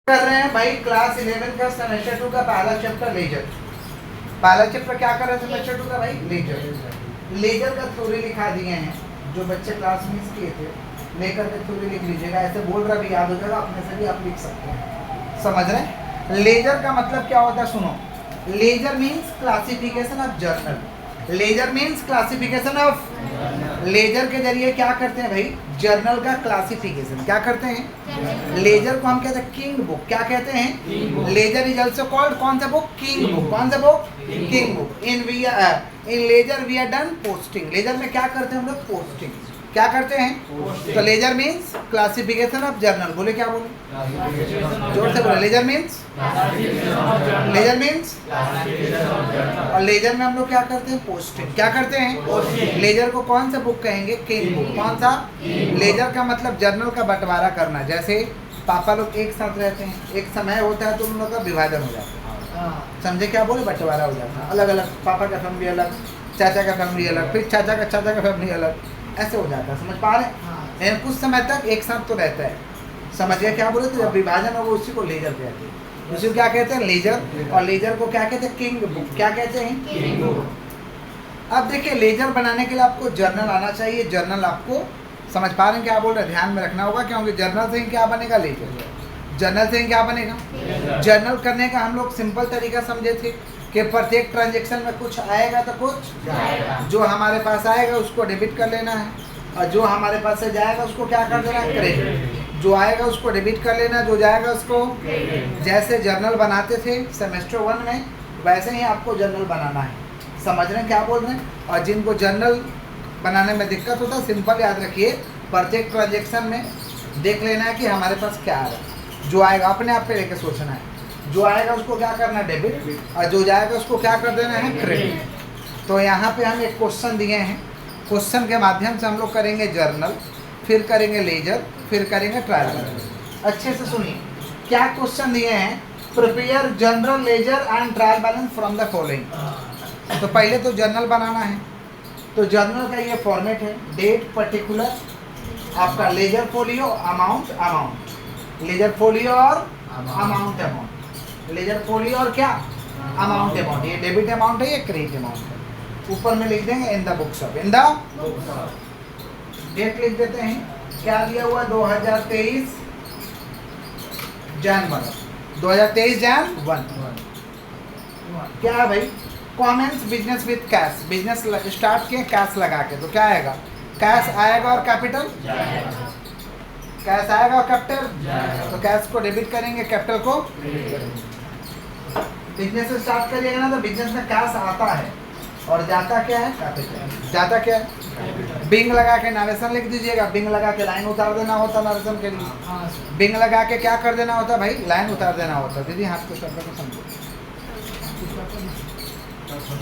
कर रहे हैं भाई क्लास 11 का सेमेस्टर 2 का पहला चैप्टर लेजर। पहला चैप्टर क्या कर रहे हैं सेमेस्टर 2 का भाई लेजर। लेजर का थ्योरी लिखा दिए हैं, जो बच्चे क्लास मिस किए थे लेकर के थ्योरी लिख लीजिएगा। ऐसे बोल रहा भी याद हो जाएगा, अपने से भी आप लिख सकते हैं। समझ रहे हैं? लेजर का मतलब क्या होता है सुनो। Ledger means classification of journal. Ledger means classification of, ledger के जरिए क्या करते हैं भाई, जर्नल का क्लासिफिकेशन क्या करते हैं। लेजर को हम कहते हैं किंग बुक। क्या कहते हैं? लेजर इज आल्सो कॉल्ड कौन सा बुक? King book. कौन सा book? King book. In ledger we are done posting. Ledger में क्या करते हैं हम लोग? पोस्टिंग। क्या करते हैं? तो ledger means classification of journal. बोले क्या बोले? जोर से बोले। लेजर मीन्स, लेजर मीन्स, और लेजर में हम लोग क्या करते हैं? पोस्टिंग। क्या करते हैं? लेजर को कौन सा बुक कहेंगे? King book. कौन सा? लेजर का मतलब जर्नल का बंटवारा करना। जैसे पापा लोग एक साथ रहते हैं, एक समय होता है तो उन लोग का विभाजन हो जाता है। समझे क्या बोले? बंटवारा हो जाता है। अलग अलग, पापा का फैमिली अलग, चाचा का फैमिली अलग, फिर चाचा का फैमिली अलग, ऐसे हो जाता है। समझ पा रहे हैं? कुछ समय तक एक साथ तो रहता है। समझिए क्या बोले? तो जब विभाजन होगा उसी को लेजर कहते हैं। उसी को क्या कहते हैं? लेजर। और लेजर को क्या कहते हैं? King book. क्या कहते हैं? King book. अब देखिए, लेजर बनाने के लिए आपको जर्नल आना चाहिए। जर्नल आपको समझ पा रहे हैं क्या बोल रहे हैं? ध्यान में रखना होगा, क्योंकि जर्नल से ही क्या बनेगा? लेजर। जर्नल से ही क्या बनेगा? जर्नल करने का हम लोग सिंपल तरीका समझे थे कि प्रत्येक ट्रांजेक्शन में कुछ आएगा तो कुछ जाएगा। जो हमारे पास आएगा उसको डेबिट कर लेना है, और जो हमारे पास से जाएगा उसको क्या कर देना है? क्रेडिट। जो आएगा उसको डेबिट कर लेना, जो जाएगा उसको। जैसे जर्नल बनाते थे सेमेस्टर 1 में, वैसे ही आपको जर्नल बनाना है। समझ रहे हैं क्या बोल रहे हैं? और जिनको जर्नल बनाने में दिक्कत होता है, सिंपल याद रखिए, प्रत्येक ट्रांजेक्शन में देख लेना है कि हमारे पास क्या आ रहा है। जो आएगा अपने आप पे लेके सोचना है। जो आएगा उसको क्या करना है? डेबिट। और जो जाएगा उसको क्या कर देना है? क्रेडिट। तो यहाँ पे हम एक क्वेश्चन दिए हैं, क्वेश्चन के माध्यम से हम लोग करेंगे जर्नल, फिर करेंगे लेजर, फिर करेंगे ट्रायल बैलेंस। अच्छे से सुनिए क्या क्वेश्चन दिए हैं। Prepare journal, ledger and trial balance from the following. तो पहले तो जर्नल बनाना है। तो जर्नल का ये फॉर्मेट है, डेट, पर्टिकुलर, आपका ledger folio, amount, ledger folio और अमाउंट। लेजर फोलियो और क्या? अमाउंट। ये डेबिट अमाउंट है, ये क्रेडिट अमाउंट है। ऊपर में लिख देंगे in the books of, in the date लिख देते हैं। क्या लिया हुआ? 2023 जैन 1, 2023 जैन 1। क्या है भाई? Commence business with cash. Business start किए कैश लगा के, तो क्या आएगा? कैश आएगा और कैपिटल, कैश आएगा और कैपिटल। तो कैश को डेबिट करेंगे, कैपिटल को। बिजनेस से स्टार्ट करिएगा ना तो बिजनेस में कैश आता है और जाता क्या है? कैपिटल। जाता क्या है? बिंग लगा के नरेशन लिख दीजिएगा। बिंग लगा के लाइन उतार देना होता नरेशन के लिए। बिंग लगा के क्या कर देना होता भाई? लाइन उतार देना होता। दीदी हाथ को शब्द को समझो।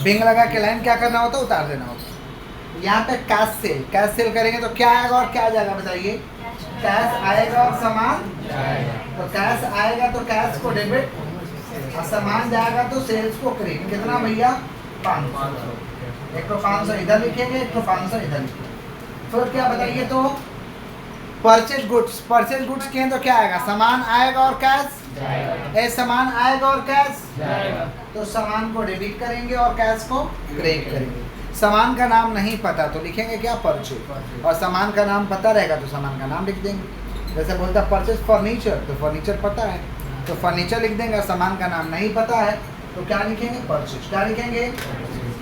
बिंग लगा के लाइन क्या करना होता? उतार देना होता। यहाँ पे कैश सेल करेंगे तो क्या आएगा और क्या जाएगा बताइए? कैश आएगा और सामान। तो कैश आएगा तो कैश को डेबिट, और सामान जाएगा तो सेल्स को क्रेडिट। कितना भैया? 500। एक तो 500 इधर लिखेंगे, एक तो 500 इधर लिखेंगे। फिर क्या बताइए? तो परचेज गुड्स। परचेज गुड्स किए तो क्या आएगा? सामान आएगा और कैश जाएगा। सामान आएगा और कैश जाएगा, तो सामान को डेबिट करेंगे और कैश को क्रेडिट करेंगे। सामान का नाम नहीं पता तो लिखेंगे क्या? परचेज। और सामान का नाम पता रहेगा तो सामान का नाम लिख देंगे। जैसे बोलता परचेज फर्नीचर, तो फर्नीचर पता है तो फर्नीचर लिख देंगे। सामान का नाम नहीं पता है तो क्या लिखेंगे? परचेज। क्या लिखेंगे?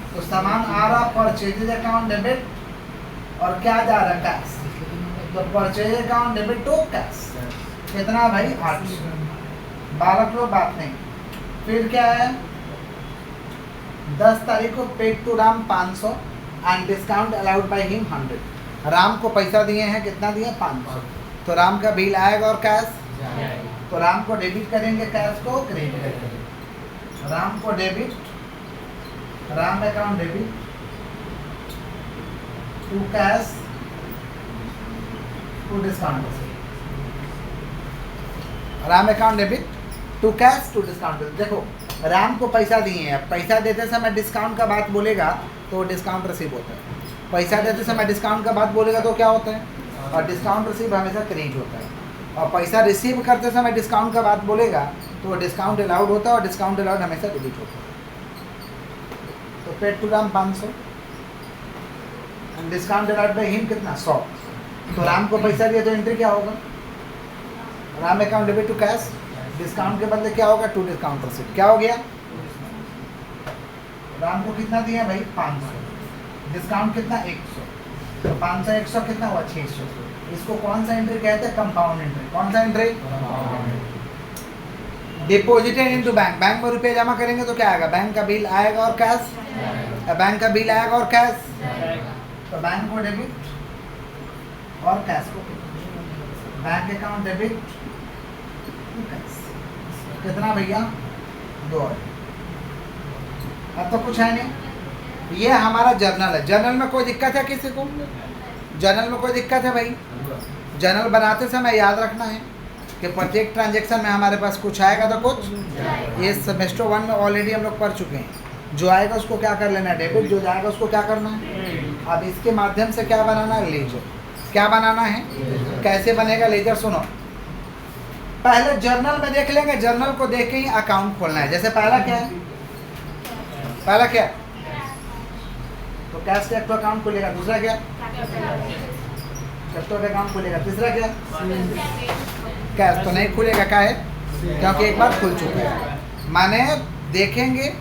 तो सामान आ रहा परचेज अकाउंट डेबिट, और क्या जा रहा? कैश। तो purchase account debit to cash. कितना भाई? 8। 12 किलो बात नहीं। फिर क्या है? 10 तारीख को paid to Ram 500 and discount allowed by him 100। Ram को पैसा दिए हैं, कितना दिए? 500। तो राम का बिल आएगा और कैश, तो राम को डेबिट करेंगे, कैश को क्रेडिट करेंगे। राम को debit, Ram account debit to cash to discount. Ram account debit to cash to discount. देखो राम को पैसा दिए हैं, पैसा देते समय डिस्काउंट का बात बोलेगा तो डिस्काउंट रिसीव होता है। पैसा देते समय डिस्काउंट का बात बोलेगा तो क्या होता है? और डिस्काउंट रिसीव हमेशा क्रेडिट होता है। और पैसा रिसीव करते समय डिस्काउंट का बात बोलेगा तो डिस्काउंट अलाउड होता है, और डिस्काउंट अलाउड हमेशा डिलीट होता है। तो paid to Ram 500, discount allowed by him कितना 100। तो राम को पैसा दिया तो एंट्री क्या होगा, Ram account debit to cash, discount के बदले क्या होगा टू डिस्काउंट रिसीट। क्या हो गया, राम को कितना दिया भाई 500, डिस्काउंट कितना 100, तो 500 100 कितना हुआ 600। इसको कौन सा एंट्री कहते हैं, कंपाउंड एंट्री। कौन सा entry, deposited into bank. Bank में रुपये जमा करेंगे तो क्या आएगा, बैंक का बिल आएगा और कैश, बैंक का बिल आएगा और कैश, तो बैंक को डेबिट और कैश को, बैंक अकाउंट डेबिट कितना भैया 2। अब तो कुछ है नहीं, ये हमारा जर्नल है। जर्नल में कोई दिक्कत है किसी को, जर्नल में कोई दिक्कत है भाई। जर्नल बनाते समय याद रखना है कि प्रत्येक ट्रांजेक्शन में हमारे पास कुछ आएगा तो कुछ, ये सेमेस्टर 1 में ऑलरेडी हम लोग पढ़ चुके हैं। जो आएगा उसको क्या कर लेना है, डेबिट, जो जाएगा उसको क्या करना है। अब इसके माध्यम से क्या बनाना है, लेजर। क्या बनाना है, कैसे बनेगा लेजर, सुनो। पहले जर्नल में देख लेंगे, जर्नल को देख के ही अकाउंट खोलना है। जैसे पहला क्या है, पहला क्या, तो कैश का एक अकाउंट खुलेगा, दूसरा क्या कैश का अकाउंट खुलेगा, तीसरा क्या कैश तो नहीं खुलेगा, क्या है क्योंकि एक बार खुल चुका है। माने देखेंगे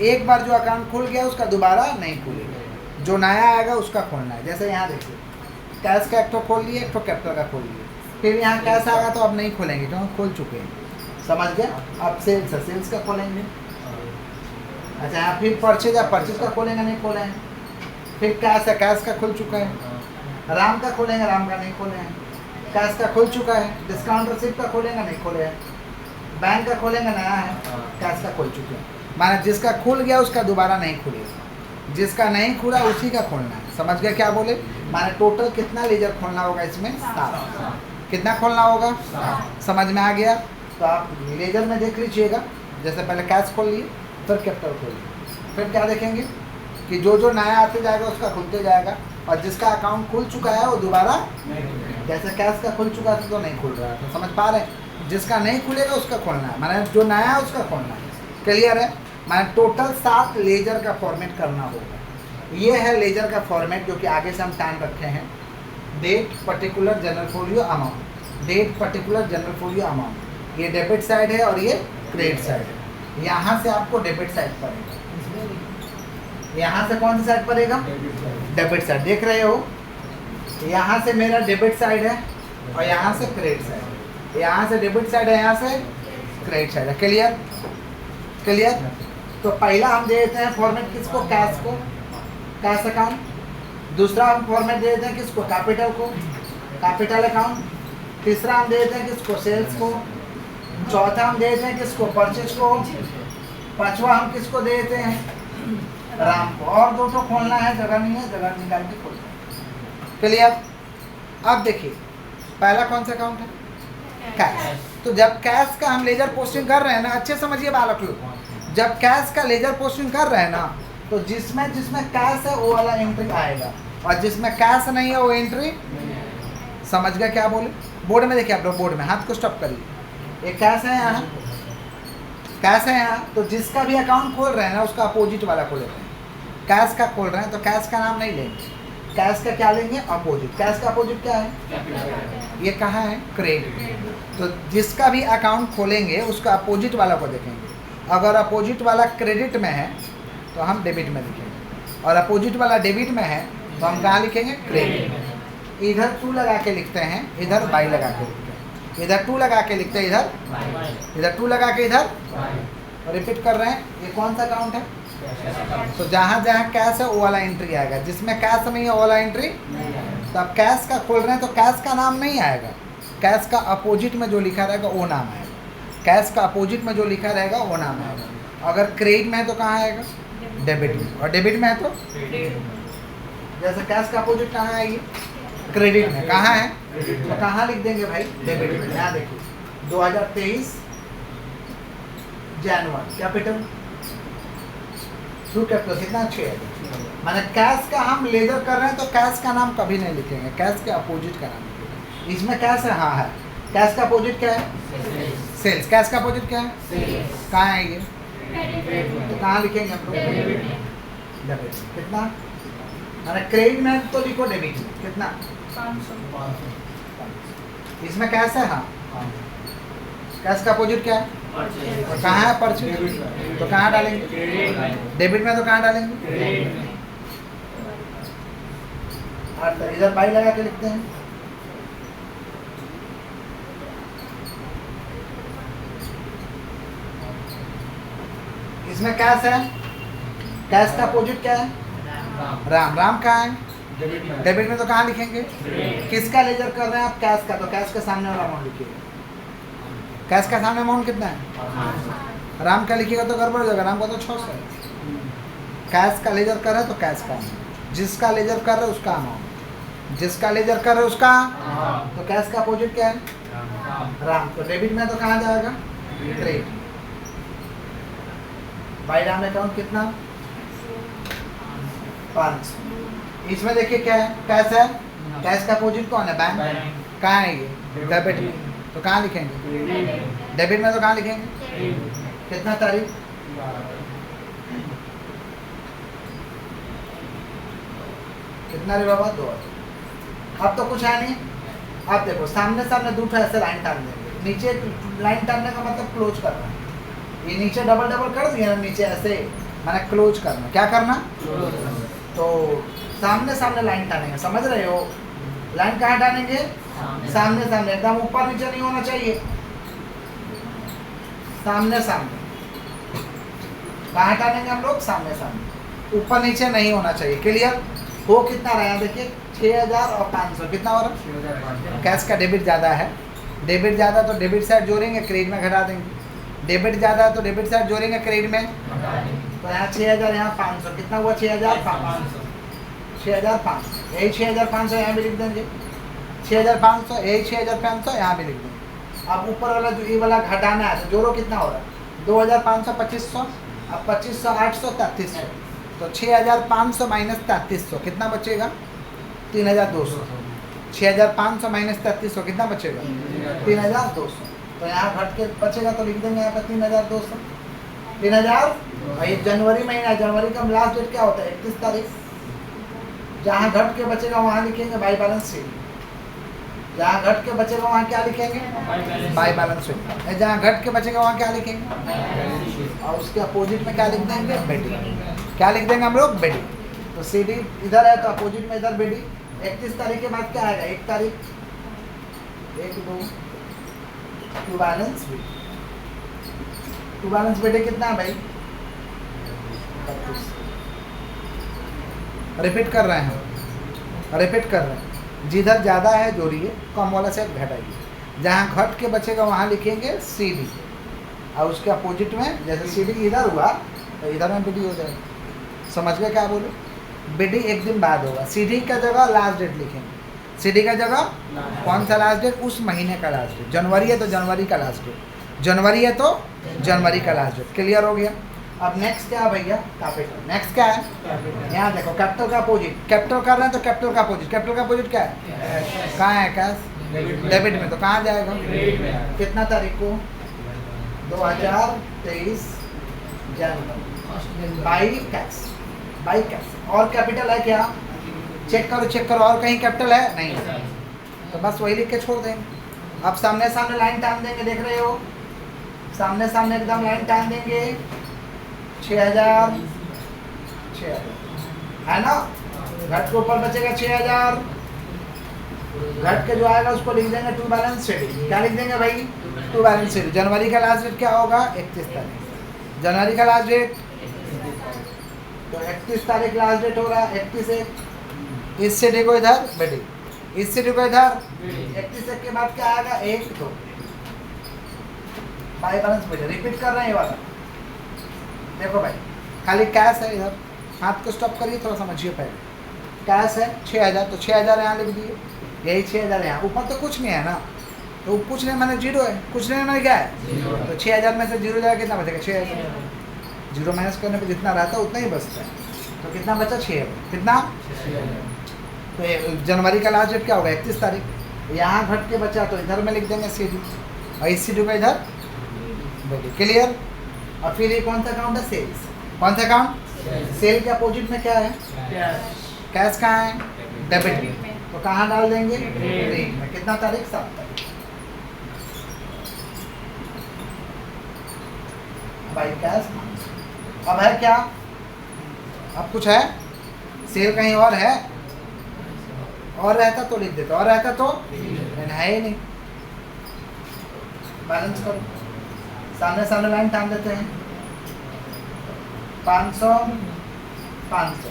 एक बार जो अकाउंट खुल गया उसका दोबारा नहीं खुलेगा, जो नया आएगा उसका खोलना है। जैसे यहाँ देखिए कैश का एक तो खोल लिए, एक तो कैपिटल का खोल लिए, फिर यहाँ कैश आएगा तो अब नहीं खोलेंगे क्योंकि खोल चुके हैं, समझ गया। अब सेल्स है, सेल्स का खोलेंगे। अच्छा यहाँ फिर परचेज है, परचेज का खोलेंगे, नहीं खोले हैं। फिर कैश है, कैश का खुल चुका है। राम का खोलेंगे, राम का नहीं खोले हैं। कैश का खुल चुका है, डिस्काउंट रिसीट का खोलेंगे, नहीं खोले हैं। बैंक का खोलेंगे, नया है, कैश का खोल चुके हैं। माने जिसका खुल गया उसका दोबारा नहीं खुलेगा, जिसका नहीं खुला उसी का खोलना है। समझ गए क्या बोले, माने टोटल कितना लेजर खोलना होगा इसमें 7। कितना खोलना होगा, समझ में आ गया। तो आप लेजर में देख लीजिएगा, जैसे पहले कैश खोल लिए, फिर कैपिटल खोल लिए, फिर क्या देखेंगे कि जो जो नया आते जाएगा उसका खुलते जाएगा, और जिसका अकाउंट खुल चुका है वो दोबारा, जैसे कैश का खुल चुका था तो नहीं खुल रहा था, समझ पा रहे हैं। जिसका नहीं खुलेगा उसका खोलना है, माने जो नया है उसका खोलना है। क्लियर है, माने टोटल 7 लेजर का फॉर्मेट करना होगा। ये है लेजर का फॉर्मेट जो कि आगे से हम टाइम रखे हैं। Date particular journal folio amount, date particular journal folio amount, ये डेबिट साइड है और ये क्रेडिट साइड है। यहाँ से आपको डेबिट साइड पड़ेगा, यहाँ से कौन सी साइड पड़ेगा, डेबिट साइड। देख रहे हो, यहाँ से मेरा डेबिट साइड है और यहाँ से क्रेडिट साइड है। यहाँ से डेबिट साइड है, यहाँ से क्रेडिट साइड है। Clear, clear. तो पहला हम दे देते हैं फॉर्मेट किसको, कैश को, कैश अकाउंट। दूसरा हम फॉर्मेट दे देते हैं किसको, कैपिटल को, कैपिटल अकाउंट। तीसरा हम दे देते हैं किसको, सेल्स को। चौथा हम दे देते हैं किसको, परचेज को। पांचवा हम किसको दे देते हैं, राम को। और 2 तो खोलना है, जगह नहीं है, जगह निकाल के खोलना है। क्लियर। अब देखिए पहला कौन सा अकाउंट है, कैश। तो जब कैश का हम लेजर पोस्टिंग कर रहे हैं ना, अच्छे समझिए बालक लोग, जब कैश का लेजर पोस्टिंग कर रहे हैं ना, तो जिसमें जिसमें कैश है वो वाला एंट्री आएगा, और जिसमें कैश नहीं है वो एंट्री, समझ गए क्या बोले। बोर्ड में देखिए आप लोग, बोर्ड में हाथ को स्टॉप करिए। एक कैश है यहाँ, कैश है यहाँ, तो जिसका भी अकाउंट खोल रहे हैं ना उसका अपोजिट वाला खोलेते हैं। कैश का खोल रहे हैं तो कैश का नाम नहीं लेंगे, कैश का क्या लेंगे, अपोजिट। कैश का अपोजिट क्या है, ये कहाँ है, क्रेडिट। तो जिसका भी अकाउंट खोलेंगे उसका अपोजिट वाला को देखेंगे। अगर अपोजिट वाला क्रेडिट में है तो हम डेबिट में लिखेंगे, और अपोजिट वाला डेबिट में है तो हम कहाँ लिखेंगे, क्रेडिट। इधर 2 लगा के लिखते हैं, इधर बाई लगा के लिखते हैं। इधर 2 लगा के लिखते हैं, इधर 2 लगा के इधर रिपीट कर रहे हैं। ये कौन सा अकाउंट है, तो जहाँ जहाँ कैश है वो वाला एंट्री आएगा, जिसमें कैश नहीं है वो वाला एंट्री। तो अब कैश का खोल रहे हैं तो कैश का नाम नहीं आएगा, कैश का अपोजिट में जो लिखा रहेगा वो नाम आएगा। कैश का अपोजिट में जो लिखा रहेगा वो नाम आएगा। अगर क्रेडिट में है तो कहाँ आएगा, डेबिट में, और डेबिट में है तो, जैसे कैश का अपोजिट कहाँ आएगी, क्रेडिट में। कहाँ है, तो कहाँ लिख देंगे भाई, डेबिट में। यहाँ देखिए 2023 जनवरी, कैपिटल कैपिटल कितना 6 है। माने कैश का हम लेजर कर रहे हैं तो कैश का नाम कभी नहीं लिखेंगे, कैश के अपोजिट का नाम लिखेंगे। इसमें कैश है, हाँ है, कैश का अपोजिट क्या है? सेल्स। कैश का अपोजिट क्या है? कहाँ है ये? तो कहाँ लिखेंगे हम लोग? डेबिट। कितना? अरे क्रेडिट में तो लिखो डेबिट में। कितना? 500। इसमें कैश है? हाँ। कैश का अपोजिट क्या है? तो कहाँ है? परचेज। तो कहाँ डालेंगे? डेबिट में। तो कहाँ डालेंगे? और इधर बाई लगा के लिखते हैं। इसमें कैश है। कैश का अपोजिट क्या है? राम। राम कहाँ है? डेबिट में। तो कहाँ लिखेंगे? किसका लेजर कर रहे हैं आप? कैश का। तो कैश के सामने वाला अमाउंट लिखिएगा। कैश का सामने अमाउंट कितना है? राम का लिखिएगा तो गड़बड़ हो जाएगा। राम का तो 600 है। कैश का लेजर कर रहे हैं तो कैश का अमाउंट, जिसका लेजर कर रहे हैं उसका अमाउंट, जिसका लेजर कर रहे हैं उसका। तो कैश का अपोजिट क्या है? राम। तो डेबिट में तो कहाँ जाएगा? क्रेडिट। बाई राम अकाउंट कितना? 500। इसमें देखिए क्या है? कैश है। कैश का अपोजिट कौन है? बैंक। कहाँ है ये? डेबिट में। तो कहाँ लिखेंगे? डेबिट में। तो कहाँ लिखेंगे? कितना तारीख? कितना रे बाबा? 2000। अब तो कुछ है नहीं। अब देखो सामने सामने दूसरा ऐसे लाइन टान देंगे। नीचे लाइन टानने का मतलब क्लोज करना। ये नीचे डबल डबल कर दिया ना, नीचे ऐसे मैंने क्लोज करना। क्या करना? तो सामने सामने लाइन टानेंगे। समझ रहे हो? लाइन कहाँ टानेंगे? सामने सामने। एकदम ऊपर नीचे नहीं होना चाहिए। सामने सामने। कहाँ टानेंगे हम लोग? सामने सामने। ऊपर नीचे नहीं होना चाहिए। क्लियर? हो कितना रहा है? देखिए 6000 और 500 कितना हो रहा है? कैश का डेबिट ज़्यादा है। डेबिट ज़्यादा तो डेबिट साइड जोड़ेंगे, क्रेडिट में घटा देंगे। डेबिट ज़्यादा है तो डेबिट साइड जोड़ेंगे, क्रेडिट में। तो यहाँ 6000, यहाँ 500 कितना हुआ? 6500। 6500 यही 6500 यहाँ भी लिख देंगे। 6500 यही 6500 यहाँ भी लिख देंगे। अब ऊपर वाला जो ये वाला घटाना है तो जोड़ो कितना हो रहा है? 2500 2500। अब 2500 800 3300। तो 6500 माइनस 3300 कितना बचेगा? 3200। 6500 माइनस 3300 कितना बचेगा? 3200। तो यहाँ घट के बचेगा तो लिख देंगे यहाँ पर 3200। 3000। ये जनवरी महीना है। जनवरी का लास्ट डेट क्या होता है? 31 तारीख। जहाँ घट के बचेगा वहाँ लिखेंगे बाई बैलेंस शीट। जहाँ घट के बचेगा वहाँ क्या लिखेंगे? By balance sheet. जहाँ घट के बचेगा वहाँ क्या लिखेंगे? और उसके अपोजिट में क्या लिख देंगे? बेटी। क्या लिख देंगे हम लोग? बेटी। तो सीडी इधर है तो अपोजिट में इधर बेटी। 31 तारीख के बाद क्या आएगा? 1 तारीख 1 2 टू बैलेंस बेटी। टू बैलेंस बेटी कितना है भाई? 32। रिपीट कर रहे हैं, रिपीट कर रहे हैं। जिधर ज़्यादा है जोड़िए, कम वाला से घटाइए। जहाँ घट के बचेगा वहाँ लिखेंगे सीडी। और उसके अपोजिट में जैसे सीडी इधर हुआ तो इधर में बीडी हो जाएगा। समझ गए क्या बोले? बीडी एक दिन बाद होगा। सीडी का जगह लास्ट डेट लिखेंगे। सीडी का जगह कौन सा लास्ट डेट? उस महीने का लास्ट डेट। जनवरी है तो जनवरी का लास्ट डेट। जनवरी है तो जनवरी का लास्ट डेट। क्लियर हो गया? अब नेक्स्ट क्या है भैया? कैपिटल। नेक्स्ट क्या है? यहाँ देखो कैपिटल का अपोजिट। कैपिटल कर रहे हैं तो कैपिटल का अपोजिट। कैपिटल का अपोजिट क्या है? कहाँ है? कैश। डेबिट में। तो कहाँ जाएगा? कितना तारीख को? 2023 जनवरी। By cash. By cash. और कैपिटल है क्या? चेक करो, चेक करो। और कहीं कैपिटल है? नहीं। तो बस वही लिख के छोड़ देंगे। अब सामने सामने लाइन टान देंगे। देख रहे हो? सामने सामने एकदम लाइन टान देंगे। 6000 है ना? घट के ऊपर बचेगा 6000। घट के जो आएगा उसको लिख देंगे टू बैलेंस शीट। क्या लिख देंगे भाई? To balance sheet. जनवरी का लास्ट डेट क्या होगा? 31 तारीख। जनवरी का लास्ट डेट तो 31 तारीख लास्ट डेट हो रहा है। 31 इस से देखो इधर बेटी, इस से देखो इधर। 31 के बाद क्या आएगा? 1 2 बाई बैलेंस बेटी। रिपीट कर रहे हैं ये वाला। देखो भाई खाली कैश है इधर। हाथ को स्टॉप करिए, थोड़ा समझिए पहले। कैश है 6000 तो 6000 यहाँ लिख दिए। यही 6000 यहाँ। ऊपर तो कुछ नहीं है ना, तो कुछ नहीं मैंने जीरो है। कुछ नहीं मैंने क्या है? तो 6000 में से जीरो जाएगा कितना बचेगा? 6000। जीरो माइनस करने पे जितना रहता है उतना ही बचता है। तो कितना बचा? 6000। कितना? तो जनवरी का लास्ट डेट क्या होगा? 31 तारीख। यहाँ घट के बचा तो इधर में लिख देंगे CD और इस CD को इधर बेटी। क्लियर? और फिर ये कौन सा अकाउंट है? सेल्स। कौन सा अकाउंट? सेल के अपोजिट में क्या है? कैश कहाँ है? डेबिट में। तो कहाँ डाल देंगे? क्रेडिट में। कितना तारीख? 7 तारीख। भाई कैश। अब है क्या? अब कुछ है? सेल कहीं और है? और रहता तो लिख देते, और रहता तो है ही नहीं। बैलेंस करो, सामने सामने लाइन टान देते हैं। 500 500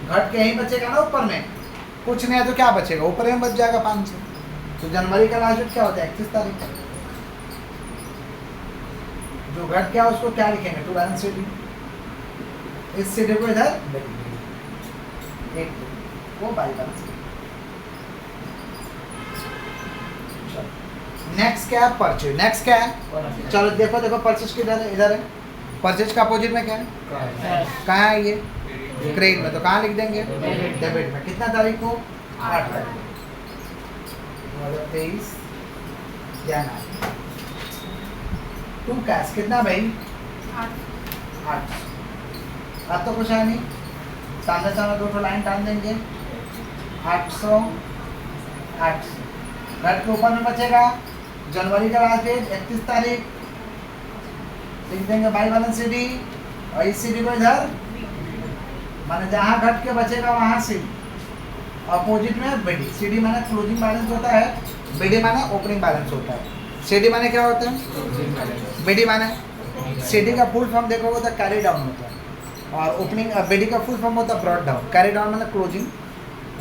घट के यहीं बचेगा ना ऊपर में, कुछ नहीं है तो क्या बचेगा? ऊपर में बच जाएगा 500। तो जनवरी का लास्ट डेट क्या होता है? 31 तारीख। जो घट गया उसको क्या लिखेंगे? To balance sheet. इस सीधे को इधर एक वो बाई बैलेंस। नेक्स्ट क्या है? परचेज। नेक्स्ट क्या है? चलो देखो देखो परचेज किधर है? इधर है। परचेज का अपोजिट में क्या है? कहाँ है ये? क्रेडिट में। तो कहाँ लिख देंगे? डेबिट में। कितना तारीख को? 8 तारीख 2023 जनवरी। टू कैश कितना भाई? 8। अब तो कुछ है नहीं, सामने सामने दो लाइन डाल देंगे। 800 800 घट के ऊपर में बचेगा जनवरी का लास्ट डेट 31 तारीख, लिख देंगे बाई बैलेंस CD और इस CD को इधर, माने जहाँ घट के बचेगा वहाँ CD। अपोजिट में BD। CD माने क्लोजिंग बैलेंस होता है, BD माने ओपनिंग बैलेंस होता है। CD माने क्या होता है? BD माने CD का फुल फॉर्म देखोगे तो कैरी डाउन होता है, और ओपनिंग BD का फुल फॉर्म होता है ब्रॉड डाउन। कैरी डाउन माने क्लोजिंग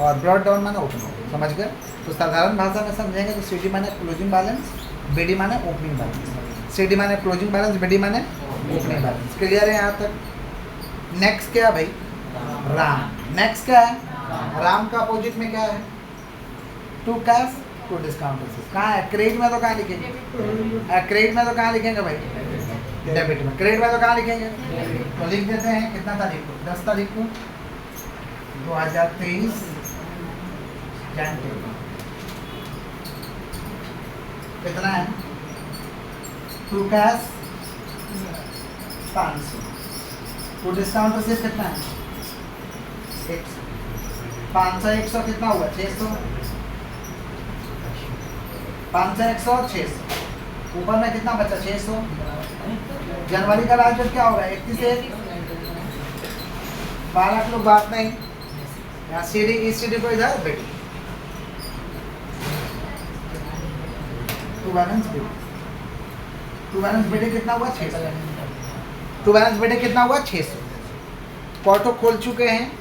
और ब्रॉड डाउन माने ओपनिंग। समझ गए? तो साधारण भाषा में समझेंगे तो CD माने क्लोजिंग बैलेंस, BD माने ओपनिंग बैलेंस। CD माने क्लोजिंग बैलेंस, BD माने ओपनिंग बैलेंस। क्लियर है यहाँ तक? नेक्स्ट क्या भाई? राम। नेक्स्ट क्या है? राम का अपोजिट में क्या है? To cash to discount receive. कहाँ है? क्रेडिट में तो कहाँ लिखेंगे? क्रेडिट में तो कहाँ लिखेंगे भाई? डेबिट में। क्रेडिट में तो कहाँ लिखेंगे? तो लिख देते हैं कितना तारीख को? 10 तारीख को 2023 जनवरी। कितना है? To cash 500। To discount receive कितना है? 100। 500 100 कितना हुआ? 600। 500 100 600। ऊपर में कितना बचा? 600। जनवरी का लास्ट डेट क्या होगा? 31 1। 12 लोग बात नहीं, यहाँ CD इस CD को इधर बेटी। टू बैलेंस BD कितना हुआ? 600। टू बैलेंस BD कितना हुआ? 600। क्वार्टर खोल चुके हैं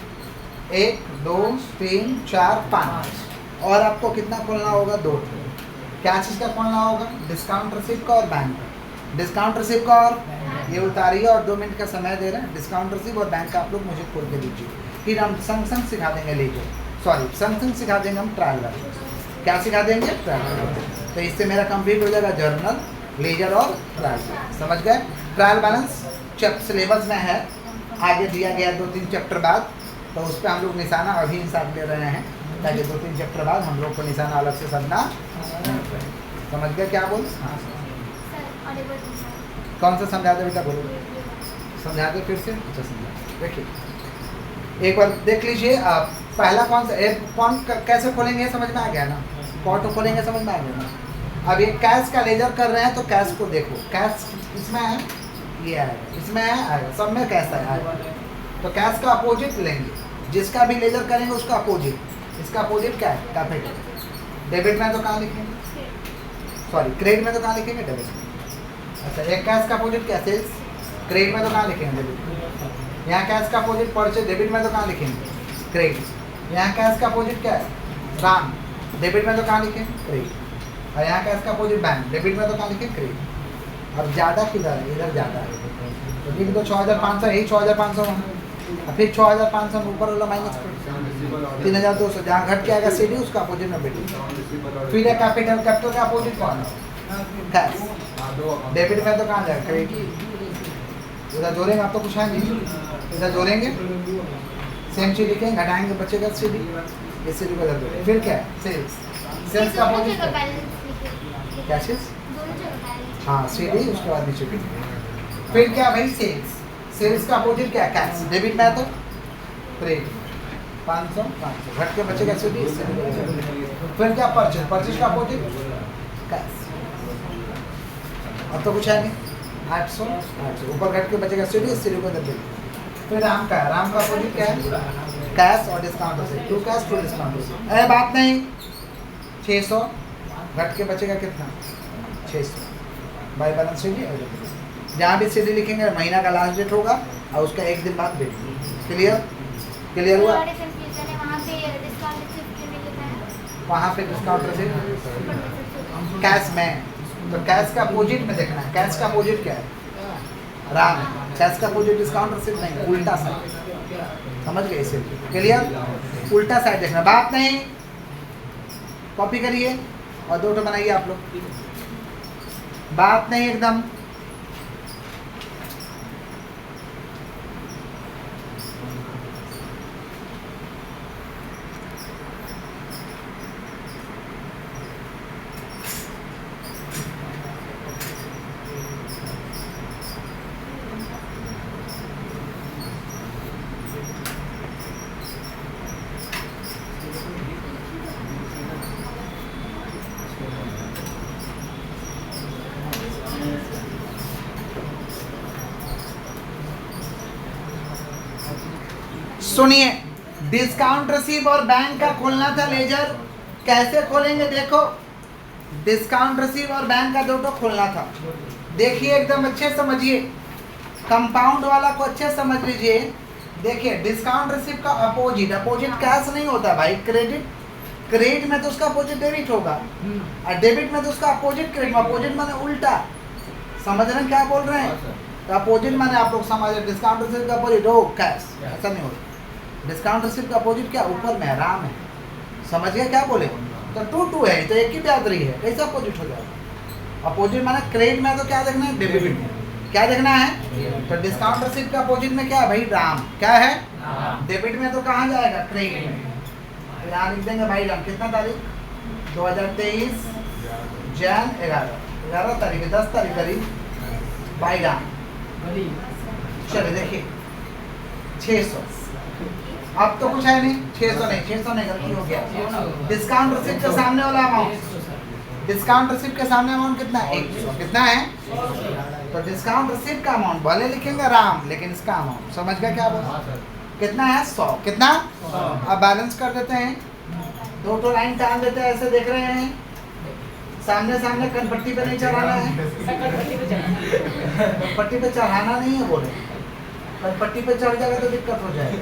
1 2 3 4 5, और आपको कितना खोलना होगा? 2। क्या चीज़ का खोलना होगा? डिस्काउंट रिसीव का और बैंक का। डिस्काउंट रिसीव का और ये उतारिए और 2 मिनट का समय दे रहे हैं। डिस्काउंट रिसीव और बैंक का आप लोग मुझे खोल के दीजिए, फिर हम संग संग सिखा देंगे लेजर, सॉरी संग संग सिखा देंगे हम ट्रायल बैलेंस। क्या सिखा देंगे? Trial balance. तो इससे मेरा कंप्लीट हो जाएगा जर्नल, लेजर और ट्रायल बैलेंस। समझ गए? ट्रायल बैलेंस सिलेबस में है, आगे दिया गया 2-3 चैप्टर बाद, तो उस पर हम लोग निशाना अभी इंसान ले रहे हैं ताकि 2-3 चैप्टर बाद हम लोग को निशाना अलग से समझना। समझ गए क्या बोल? हाँ कौन सा समझा दे बेटा? बोलो समझा दे फिर से। अच्छा समझा। देखिए एक बार देख लीजिए आप, पहला कौन सा कौन कैसे खोलेंगे समझ में आ गया ना? कौन तो खोलेंगे समझ में आ गया ना? अब ये कैश का लेजर कर रहे हैं तो कैश को देखो, कैश इसमें है, ये आएगा, इसमें है आएगा, सब में कैश आएगा। तो कैश का अपोजिट लेंगे, जिसका भी लेजर करेंगे उसका अपोजिट। इसका अपोजिट क्या है? कैपिटल। डेबिट में तो कहाँ लिखेंगे? सॉरी क्रेडिट में तो कहाँ लिखेंगे? डेबिट में। अच्छा एक कैश का अपोजिट क्या? सेल्स। क्रेडिट में तो कहाँ लिखेंगे? डेबिट। यहाँ कैश का अपोजिट परचेज, डेबिट में तो कहाँ लिखेंगे? क्रेडिट। यहाँ कैश का अपोजिट क्या है? राम। डेबिट में तो कहाँ लिखेंगे? क्रेडिट। और यहाँ कैश का अपोजिट बैंक, डेबिट में तो कहाँ लिखेंगे? क्रेडिट। अब ज़्यादा किधर है? इधर ज़्यादा है तो लिख दो 6500, यही 6500 और फिर 6500 ऊपर वाला माइनस 3200। जहाँ घट के आएगा CD उसका अपोजिट में बेटी। फिर है कैपिटल। कैपिटल का अपोजिट कौन है? कैश। डेबिट में तो कहाँ जाएगा? क्रेडिट। इधर जोड़ेंगे, आप तो कुछ है नहीं, इधर जोड़ेंगे सेम चीज लिखेंगे, घटाएंगे बचेगा CD, इस CD को इधर जोड़ेंगे। फिर क्या है? सेल्स। सेल्स का अपोजिट क्या चीज? हाँ CD, उसके बाद नीचे भी। फिर क्या भाई? सेल्स। सेल्स का अपोजिट क्या? कैश। डेबिट में तो क्रेडिट 500 500 घट के बचेगा CD। फिर क्या? परचेज। परचेज का अपोजिट कैश। अब तो कुछ है नहीं। 800 800 ऊपर घट के बचेगा CD को अंदर। फिर राम का अपोजिट क्या है? कैश और डिस्काउंट से। To cash to discount. अरे बात नहीं। 600 घट के बचेगा कितना? 600 बाय बैलेंस CD। जहाँ भी CD लिखेंगे महीना का लास्ट डेट होगा और उसका एक दिन बाद डेट। क्लियर? क्लियर हुआ? वहाँ पे डिस्काउंट रिसीट कैश में। तो कैश का अपोजिट में देखना है। कैश का अपोजिट क्या है? राम। कैश का अपोजिट डिस्काउंट रिसीट नहीं, उल्टा साइड। समझ गए इसे? क्लियर? उल्टा साइड देखना। बात नहीं। कॉपी करिए और 2 बनाइए आप लोग। बात नहीं एकदम। सुनिए, डिस्काउंट रिसीव और बैंक का खोलना था लेजर। कैसे खोलेंगे देखो। डिस्काउंट रिसीव और बैंक का दोनों खोलना था। देखिए एकदम अच्छे समझिए। कंपाउंड वाला को अच्छे समझ लीजिए। देखिए डिस्काउंट रिसीव का अपोजिट। अपोजिट कैश नहीं होता भाई, क्रेडिट। क्रेडिट में तो उसका अपोजिट डेबिट होगा और डेबिट में तो उसका अपोजिट क्रेडिट। अपोजिट माने उल्टा। समझ रहे हैं क्या बोल रहे हैं? तो अपोजिट माने आप लोग समझ रहे। डिस्काउंट रिसीव का अपोजिट हो कैश, ऐसा नहीं होता। डिस्काउंट रिसीव का अपोजिट क्या? ऊपर में है, राम है। समझ गए क्या बोले? तो 2 2 है तो एक ही ब्याज रही है, कैसे अपोजिट हो जाएगा? अपोजिट माने क्रेडिट में तो क्या देखना है? डेबिट में क्या देखना है? तो डिस्काउंट रिसीव का अपोजिट में क्या है भाई? राम। क्या है? डेबिट में तो कहाँ जाएगा? क्रेडिट में। तो यहाँ लिख देंगे भाई राम। कितना तारीख? 2023 जैन 11 तारीख 10 तारीख करीब भाई राम। चलिए देखिए 600। अब तो कुछ है नहीं। 600 नहीं, गलती हो गया। डिस्काउंट रिसीप्ट के सामने वाला अमाउंट। डिस्काउंट रिसीप्ट के सामने अमाउंट कितना है? 100। कितना है? तो डिस्काउंट रिसीप्ट का अमाउंट भले लिखेंगे राम, लेकिन इसका अमाउंट समझ गया क्या बोला? कितना है? 100। कितना? अब बैलेंस कर देते हैं। 2 लाइन टान देते हैं, ऐसे देख रहे हैं। सामने सामने कनपट्टी पे नहीं चढ़ाना है। कनपट्टी पे चढ़ाना नहीं है बोले। कनपट्टी पे चढ़ जाएगा तो दिक्कत हो जाएगी।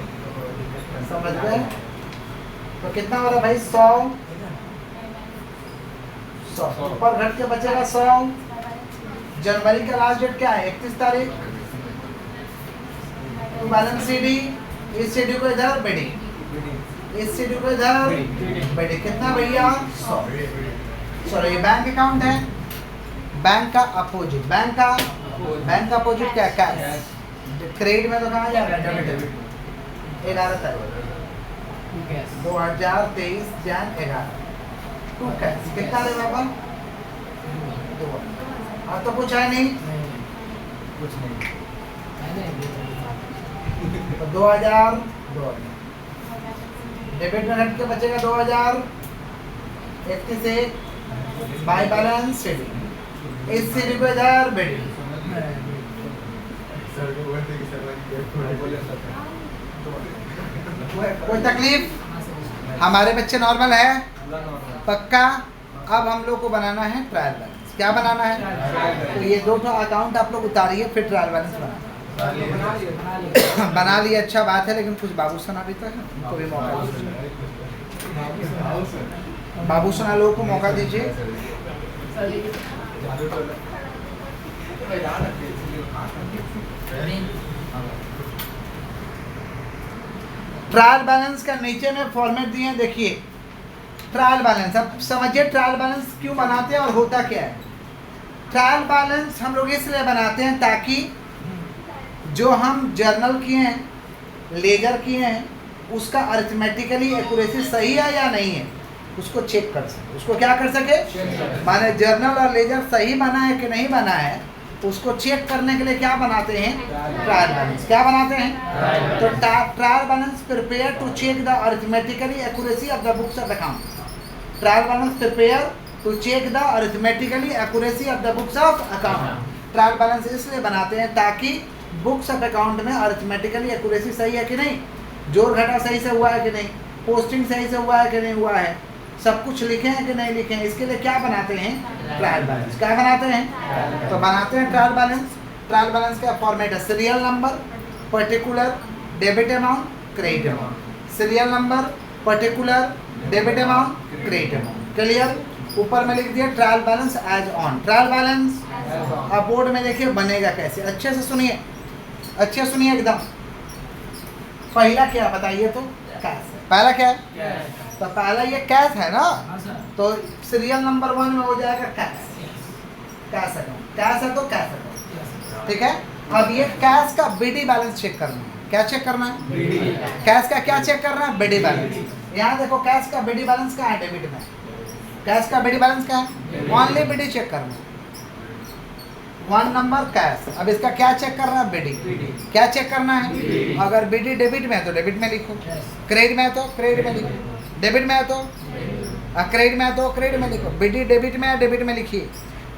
समझ गए? तो कितना हो रहा भाई? 100 ऊपर घट के बचेगा 100। जनवरी का लास्ट डेट क्या है? 31 तारीख। तो बैलेंस CD। इस CD को इधर बेड़ी, इस CD को इधर बेड़ी। कितना भैया? 100। चलो ये बैंक अकाउंट है। बैंक का अपोजिट। बैंक का अपोजिट क्या है? कैश। क्रेडिट में तो कहाँ जाएगा? डेबिट। 11 तारीख 2023 जैन 11। To cash. कितना रे बाबा? 2। अब तो कुछ है नहीं। कुछ नहीं। तो 2000 डेबिट में घट के बचेगा 2000। 31 बाय बैलेंस CD। इस CD को इधर बेटी। कोई तकलीफ? हमारे बच्चे नॉर्मल है पक्का। अब हम लोग को बनाना है ट्रायल बैलेंस। क्या बनाना है? तो ये 2 अकाउंट आप लोग उतारिए, फिर ट्रायल बैलेंस बना लिए। अच्छा बात है, लेकिन कुछ बाबू सोना भी तो है, उनको भी मौका दीजिए। बाबू सोना लोगों को मौका दीजिए। ट्रायल बैलेंस का नीचे में फॉर्मेट दिए हैं, देखिए ट्रायल बैलेंस। अब समझिए ट्रायल बैलेंस क्यों बनाते हैं और होता क्या है। ट्रायल बैलेंस हम लोग इसलिए बनाते हैं ताकि जो हम जर्नल किए हैं, लेजर किए हैं, उसका अरिथमेटिकली एक्यूरेसी सही है या नहीं है। उसको चेक कर सके, उसको क्या कर सके, माने जर्नल और लेजर सही बना है कि नहीं बना है, उसको चेक करने के लिए क्या बनाते हैं, ट्रायल बैलेंस। क्या बनाते हैं, तो trial balance prepare to check the arithmetically accuracy of the books of account. Trial balance prepare to check the arithmetically accuracy of the books of account. Trial balance इसलिए बनाते हैं ताकि बुक्स ऑफ अकाउंट में arithmetically accuracy सही है कि नहीं, जोड़ घटा सही से हुआ है कि नहीं, पोस्टिंग सही से हुआ है कि नहीं हुआ है, सब कुछ लिखे हैं कि नहीं लिखे हैं, इसके लिए क्या बनाते हैं, ट्रायल बैलेंस। क्या बनाते हैं, तो बनाते हैं ट्रायल बैलेंस। ट्रायल बैलेंस का फॉर्मेट है serial number, particular, debit amount, credit amount. Serial number, particular, debit amount, credit amount. Clear. ऊपर में लिख दिया trial balance as on. Trial balance अब बोर्ड में देखिए बनेगा कैसे, अच्छे से सुनिए, अच्छे सुनिए एकदम। पहला क्या बताइए, तो कैश। पहला क्या है, तो पहला ये कैश है ना, तो सीरियल नंबर 1 में हो जाएगा कैश, कैश अकाउंट। कैश है तो कैश अकाउंट, ठीक है। अब ये कैश का बीडी बैलेंस चेक करना है। क्या चेक करना है, कैश का क्या चेक करना है, बीडी बैलेंस। यहाँ देखो कैश का बीडी बैलेंस क्या है, डेबिट में। कैश का बीडी बैलेंस क्या है, ओनली बीडी चेक करना है, 1 नंबर कैश। अब इसका क्या चेक करना है, बीडी। क्या चेक करना है, अगर बीडी डेबिट में है तो डेबिट में लिखो, क्रेडिट में है तो क्रेडिट में लिखो, डेबिट में है तो क्रेडिट में है तो क्रेडिट में लिखो। बीडी डेबिट में है, डेबिट में लिखिए,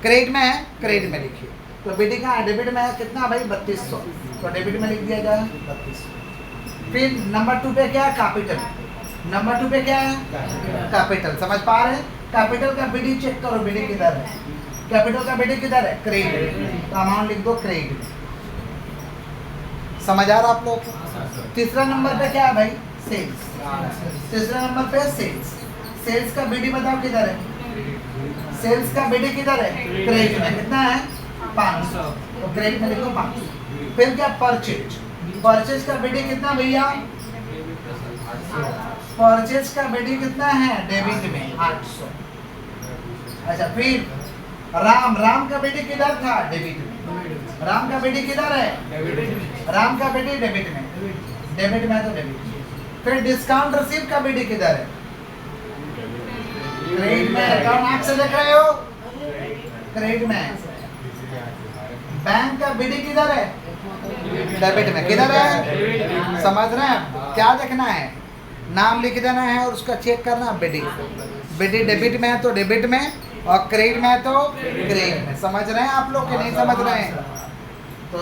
क्रेडिट में है, क्रेडिट में लिखिए। तो बीडी का डेबिट में है कितना भाई, 3200, तो डेबिट में लिख दिया जाए 3200। फिर नंबर 2 पे क्या है, कैपिटल। नंबर 2 पे क्या है, कैपिटल। समझ पा रहे हैं, कैपिटल का बीडी चेक करो, बीडी किधर है, कैपिटल का बीडी किधर है, क्रेडिट, तो अमाउंट लिख दो क्रेडिट। समझ आ रहा आप लोग को। तीसरा नंबर पे क्या है भाई, सेल्स। तीसरा नंबर पे सेल्स। सेल्स का बीडी बताओ किधर है, सेल्स का बीडी किधर है, क्रेडिट में। कितना है, 500, तो क्रेडिट में लिखो 500। फिर क्या, परचेज। परचेज का बीडी कितना भैया, परचेज का बीडी कितना है, डेबिट में 800। अच्छा फिर राम, राम का बीडी किधर था, डेबिट में। राम का बीडी किधर है, राम का बीडी डेबिट में, डेबिट में है तो डेबिट। फिर डिस्काउंट रिसीव का बीडी किधर है, क्रेडिट में। अकाउंट आंख से देख रहे हो, क्रेडिट में। बैंक का बीडी किधर है, डेबिट में। किधर है, समझ रहे हैं, क्या देखना है, नाम लिख देना है और उसका चेक करना, बीडी। बीडी डेबिट में है तो डेबिट में, और क्रेडिट में है तो क्रेडिट में। समझ रहे हैं आप लोग के नहीं समझ रहे हैं। तो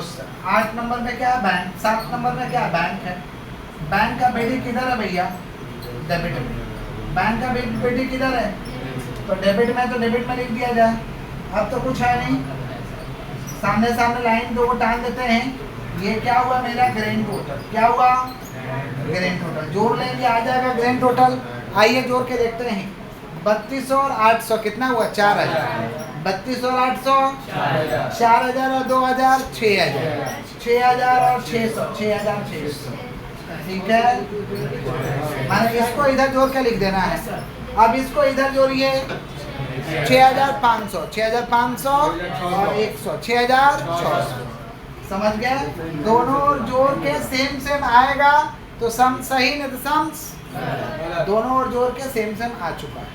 8 नंबर में क्या है, बैंक। 7 नंबर में क्या है, बैंक है। बैंक का बीडी किधर है भैया, डेबिट में। बैंक का बीडी किधर है, तो डेबिट में, तो डेबिट में लिख दिया जाए। अब तो कुछ है नहीं, सामने सामने लाइन दो टान देते हैं। ये क्या हुआ मेरा, ग्रैंड टोटल। क्या हुआ, ग्रैंड टोटल। जोड़ लेंगे आ जाएगा ग्रैंड टोटल। आइए जोड़ के देखते हैं, 3200 और 800 कितना हुआ, 4000। 3200 और 800 4000 और 2000 6000, 6000 और 600 6600। ठीक है, माने इसको इधर जोड़ के लिख देना है। अब इसको इधर जोड़िए, 6500, 6500 और 100 6600। समझ गए, दोनों जोड़ के सेम सेम आएगा तो सम सही, नहीं तो सम दोनों ओर जोड़ के सेम सेम आ चुका है।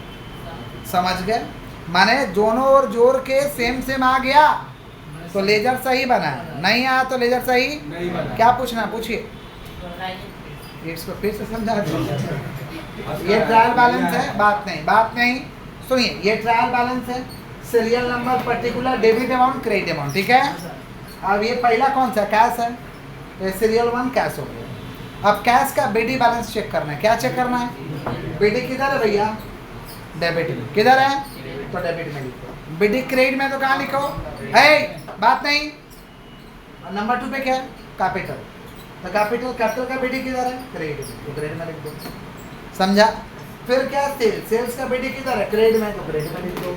समझ गए, माने दोनों ओर जोड़ के सेम सेम आ गया तो लेजर सही बना है, नहीं आया तो लेजर सही नहीं बना। क्या पूछना, पूछिए, इसको फिर से समझा दो। ये ट्रायल बैलेंस है, बात नहीं सुनिए, ये ट्रायल बैलेंस है, serial number, particular, debit amount, credit amount. ठीक है, अब ये पहला कौन सा, कैश है, तो सीरियल 1 कैश हो गया। अब कैश का बीडी बैलेंस चेक करना है। क्या चेक करना है, बीडी किधर है भैया, डेबिट में। किधर है, तो डेबिट में लिखो। बीडी क्रेडिट में तो कहाँ लिखो, है बात नहीं। नंबर 2 पे क्या है, कैपिटल, तो कैपिटल का बीडी किधर है, क्रेडिट में, तो क्रेडिट में लिख दो। समझा। फिर क्या, सेल्स का बीडी किधर है, क्रेडिट में, तो क्रेडिट में लिख दो।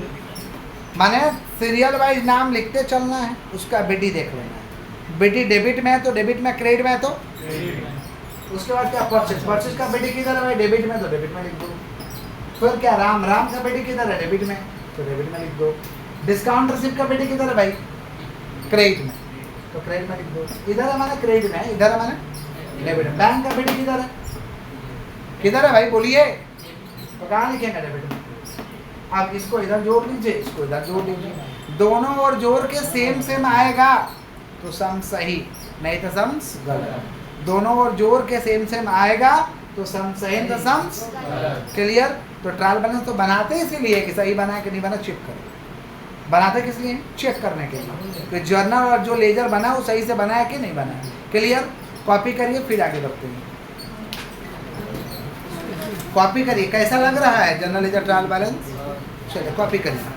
माने सीरियल वाइज नाम लिखते चलना है, उसका बीडी देख लेना है। बीडी डेबिट में है तो डेबिट में, क्रेडिट में है तो उसके बाद क्या, परचेज का बीडी किधर है भाई, डेबिट में, तो डेबिट में लिख दो। फिर क्या, राम का बीडी किधर है, डेबिट में, तो डेबिट में लिख दो। डिस्काउंट रिसीव का बीडी किधर है भाई, क्रेडिट में, तो क्रेडिट में लिख दो। इधर है माने क्रेडिट में, इधर है माने डेबिट में। बैंक का बीडी किधर है भाई, बोलिए, तो कहाँ लिखेंगे डेबिट में? आप इसको इधर जोड़ लीजिए, इसको इधर जोड़ लीजिए, दोनों ओर जोड़ के सेम सेम आएगा तो सम सही, नहीं तो सम गलत। दोनों ओर जोड़ के सेम सेम आएगा तो सम सही, तो सम क्लियर। तो ट्रायल बैलेंस तो बनाते इसीलिए कि सही बना है कि नहीं बना चेक करें। बनाते किस लिए? चेक करने के लिए कि जर्नल और जो लेजर बना वो सही से बना है कि नहीं बना है। क्लियर। कॉपी करिए फिर आगे बढ़ते हैं। कॉपी करिए, कैसा लग रहा है जर्नल लेजर ट्रायल बैलेंस? चलिए कॉपी करिए।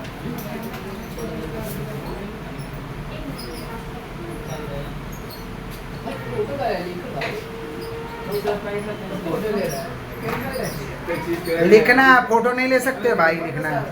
लिखना, फोटो नहीं ले सकते भाई, लिखना है।